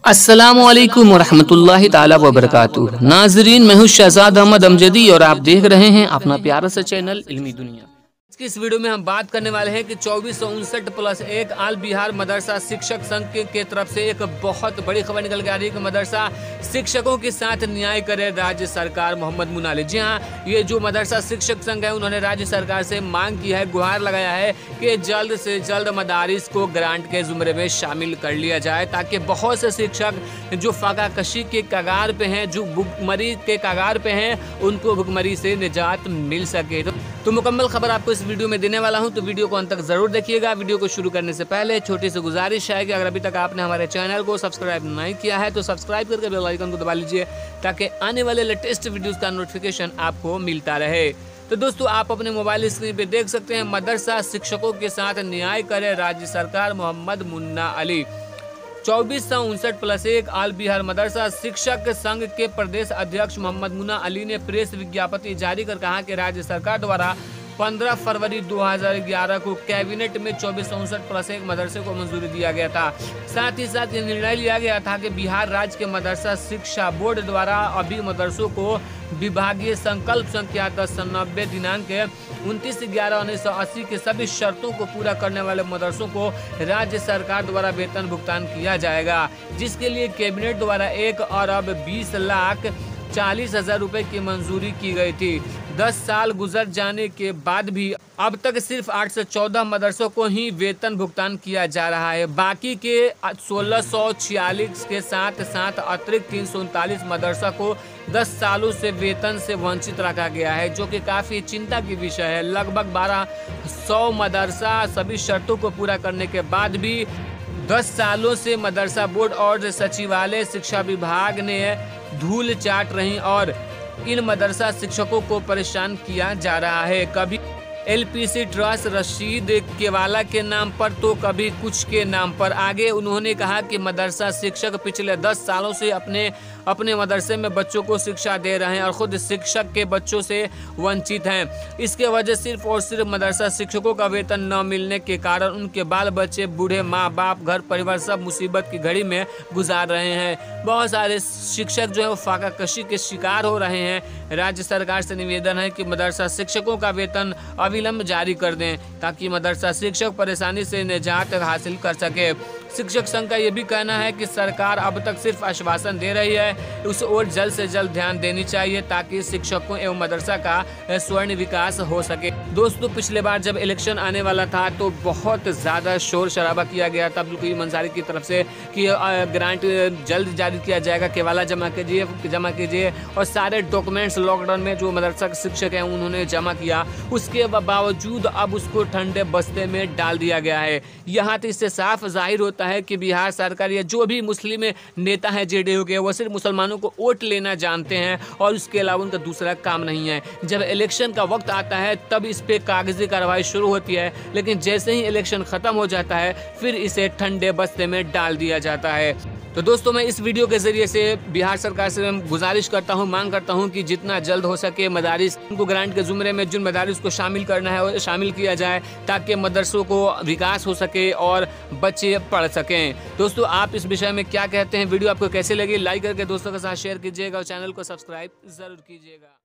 अस्सलामुअलैकुम वरहमतुल्लाहि ताला वबरकातुहू। नाजरीन, मैं हूँ शहजाद अहमद अमजदी और आप देख रहे हैं अपना प्यारा सा चैनल इल्मी दुनिया। इस वीडियो में हम बात करने वाले हैं कि 2459+1 आल बिहार मदरसा शिक्षक संघ के तरफ से एक बहुत बड़ी खबर निकल के आ रही है कि मदरसा शिक्षकों के साथ न्याय करे राज्य सरकार मोहम्मद मुन्ना अली। जी हाँ, ये जो मदरसा शिक्षक संघ है उन्होंने राज्य सरकार से मांग की है, गुहार लगाया है कि जल्द से जल्द मदारिस को ग्रांट के जुमरे में शामिल कर लिया जाए, ताकि बहुत से शिक्षक जो फाका कशी के कगार पे हैं, जो भुखमरी के कगार पे हैं, उनको भुखमरी से निजात मिल सके। तो मुकम्मल खबर आपको इस वीडियो में देने वाला हूं, तो वीडियो को अंत तक जरूर देखिएगा। वीडियो को शुरू करने से पहले छोटी सी गुजारिश है कि अगर अभी तक आपने हमारे चैनल को सब्सक्राइब नहीं किया है तो सब्सक्राइब करके बेल आइकन को दबा लीजिए, ताकि आने वाले लेटेस्ट वीडियोस का नोटिफिकेशन आपको मिलता रहे। तो दोस्तों, आप अपने मोबाइल स्क्रीन पे देख सकते हैं, मदरसा शिक्षकों के साथ न्याय करे राज्य सरकार मोहम्मद मुन्ना अली। 2459+1 आल बिहार मदरसा शिक्षक संघ के प्रदेश अध्यक्ष मोहम्मद मुन्ना अली ने प्रेस विज्ञप्ति जारी कर कहा कि राज्य सरकार द्वारा 15 फरवरी 2011 को कैबिनेट में 2459+1 मदरसे को मंजूरी दिया गया था। साथ ही साथ ये निर्णय लिया गया था कि बिहार राज्य के मदरसा शिक्षा बोर्ड द्वारा अभी मदरसों को विभागीय संकल्प संख्या 1090 दिनांक 29/11/1980 के सभी शर्तों को पूरा करने वाले मदरसों को राज्य सरकार द्वारा वेतन भुगतान किया जाएगा, जिसके लिए कैबिनेट द्वारा 1,20,40,000 रुपए की मंजूरी की गई थी। 10 साल गुजर जाने के बाद भी अब तक सिर्फ 814 मदरसों को ही वेतन भुगतान किया जा रहा है। बाकी के 1646 के साथ साथ अतिरिक्त 339 मदरसा को 10 सालों से वेतन से वंचित रखा गया है, जो कि काफ़ी चिंता की विषय है। लगभग 1200 मदरसा सभी शर्तों को पूरा करने के बाद भी 10 सालों से मदरसा बोर्ड और सचिवालय शिक्षा विभाग ने धूल चाट रही और इन मदरसा शिक्षकों को परेशान किया जा रहा है। कभी LPC ट्रस्ट रशीद केवाला के नाम पर तो कभी कुछ के नाम पर। आगे उन्होंने कहा कि मदरसा शिक्षक पिछले 10 सालों से अपने मदरसे में बच्चों को शिक्षा दे रहे हैं और खुद शिक्षक के बच्चों से वंचित हैं। इसके वजह सिर्फ और सिर्फ मदरसा शिक्षकों का वेतन न मिलने के कारण उनके बाल बच्चे, बूढ़े माँ बाप, घर परिवार सब मुसीबत की घड़ी में गुजार रहे हैं। बहुत सारे शिक्षक जो है वो फाका कशी के शिकार हो रहे हैं। राज्य सरकार से निवेदन है कि मदरसा शिक्षकों का वेतन अविलंब जारी कर दें, ताकि मदरसा शिक्षक परेशानी से निजात हासिल कर सके। शिक्षक संघ का ये भी कहना है कि सरकार अब तक सिर्फ आश्वासन दे रही है, उस ओर जल्द से जल्द ध्यान देनी चाहिए, ताकि शिक्षकों एवं मदरसा का स्वर्ण विकास हो सके। दोस्तों, पिछले बार जब इलेक्शन आने वाला था तो बहुत ज़्यादा शोर शराबा किया गया था अब्दुल करीम अंसारी की तरफ से कि ग्रांट जल्द जारी किया जाएगा, केवाला जमा कीजिए और सारे डॉक्यूमेंट्स लॉकडाउन में जो मदरसा शिक्षक हैं उन्होंने जमा किया। उसके बावजूद अब उसको ठंडे बस्ते में डाल दिया गया है। यहाँ तो इससे साफ जाहिर होता है कि बिहार सरकार या जो भी मुस्लिम नेता है JDU के, वो सिर्फ मुसलमानों को वोट लेना जानते हैं और उसके अलावा उनका दूसरा काम नहीं है। जब इलेक्शन का वक्त आता है तब इस पे कागजी कार्रवाई शुरू होती है, लेकिन जैसे ही इलेक्शन खत्म हो जाता है फिर इसे ठंडे बस्ते में डाल दिया जाता है। तो दोस्तों, मैं इस वीडियो के जरिए से बिहार सरकार से गुजारिश करता हूं, मांग करता हूं कि जितना जल्द हो सके मदारिस को ग्रांट के जुमरे में जिन मदारिस को शामिल करना है वो शामिल किया जाए, ताकि मदरसों को विकास हो सके और बच्चे पढ़ सकें। दोस्तों, आप इस विषय में क्या कहते हैं? वीडियो आपको कैसे लगी? लाइक करके दोस्तों के साथ शेयर कीजिएगा और चैनल को सब्सक्राइब जरूर कीजिएगा।